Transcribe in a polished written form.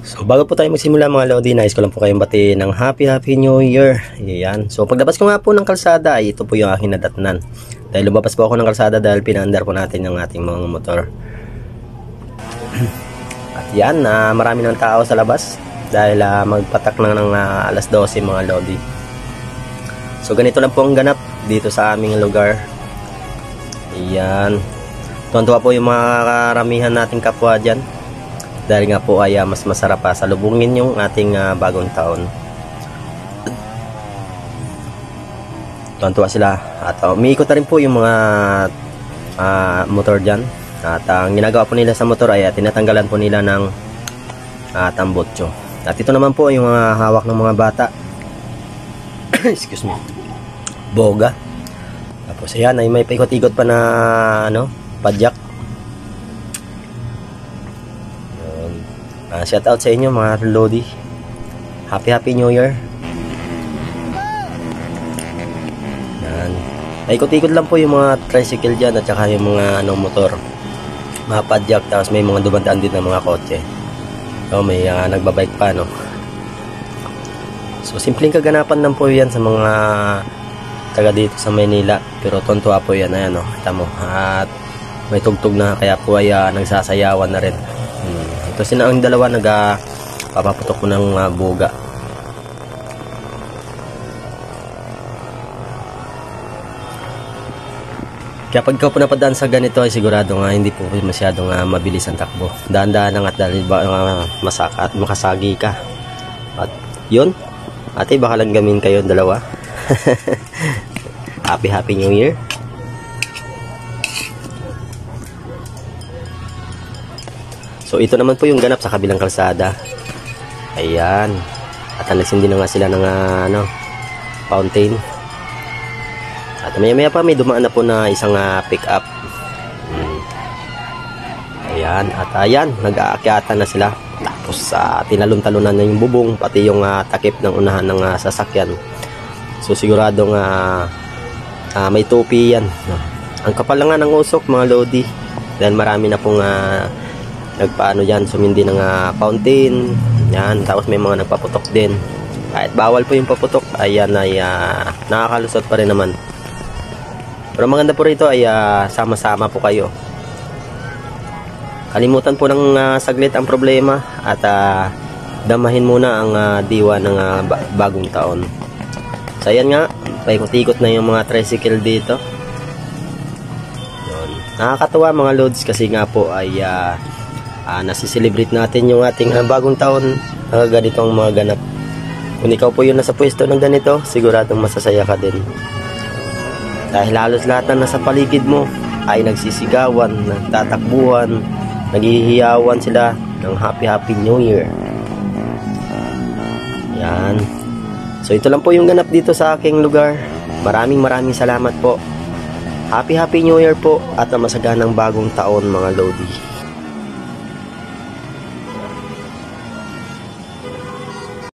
So bago po tayo magsimula mga Lodi, nais ko lang po kayong batiin ng Happy New Year. Ayan. So paglabas ko nga po ng kalsada ay ito po yung aking nadatnan. Dahil lumabas po ako ng kalsada dahil pinaandar po natin yung ating mga motor. At yan, marami ng tao sa labas dahil magpatak na ng alas 12 mga Lodi. So ganito lang po ang ganap dito sa aming lugar. Ayan. Tuwan-tuwa po yung mga karamihan nating kapwa dyan. Dahil nga po ay mas masarap pa salubungin yung ating bagong taon. Tuwan-tuwa sila. At umiikot na rin po yung mga motor dyan. At ang ginagawa po nila sa motor ay tinatanggalan po nila ng tambotso. At ito naman po yung mga hawak ng mga bata. Excuse me. Boga. Tapos ayan ay may paikot-ikot pa na padyak. Shout out sa inyo mga Lodi. Happy New Year. Yan. Ikot-ikot lang po yung mga tricycle dyan at saka yung mga motor. Mga padyak, tapos may mga dumadaan din ng mga kotse. So may nagbabike pa So simpleng kaganapan lang po yan sa mga taga dito sa Maynila. Pero tontuwa po yan. Ayan kita mo. At may tugtog na kaya po ay nagsasayawan na rin. Ito sila ang dalawa papaputok ko ng buga. Kaya pag ikaw po napadaan sa ganito ay sigurado nga hindi po masyadong mabilis ang takbo. Dahan-dahan lang at dahil masaka at makasagi ka. At yun, ate baka lang gamin kayo dalawa. Happy New Year. So ito naman po yung ganap sa kabilang kalsada. Ayan. At nagsindi na nga sila ng fountain. At maya pa may dumaan na po na isang pick up. Ayan. At ayan, nag-aakyatan na sila. Tapos tinalon-talunan na yung bubong, pati yung takip ng unahan ng sasakyan. So siguradong may topi yan. Ang kapal lang ng usok mga Lodi. Dahil marami na pong nagpaano dyan, sumindi ng fountain yan, tapos may mga nagpaputok din. Kahit bawal po yung paputok, ayan ay nakakalusot pa rin naman. Pero maganda po rito ay sama-sama po kayo. Kalimutan po ng saglit ang problema at damahin muna ang diwa ng bagong taon. So ayan nga, paikot-ikot na yung mga tricycle dito. Yun. Nakakatuwa mga loads kasi nga po ay nasiselebrate natin yung ating bagong taon. Ganito ang mga ganap. Kung ikaw po yun nasa pwesto ng ganito, siguradong masasaya ka din. Dahil halos lahat na nasa paligid mo ay nagsisigawan, nagtatakbuhan, naghihiyawan sila ng Happy New Year. Yan. So ito lang po yung ganap dito sa aking lugar. Maraming salamat po. Happy New Year po at masaganang bagong taon mga Lodi.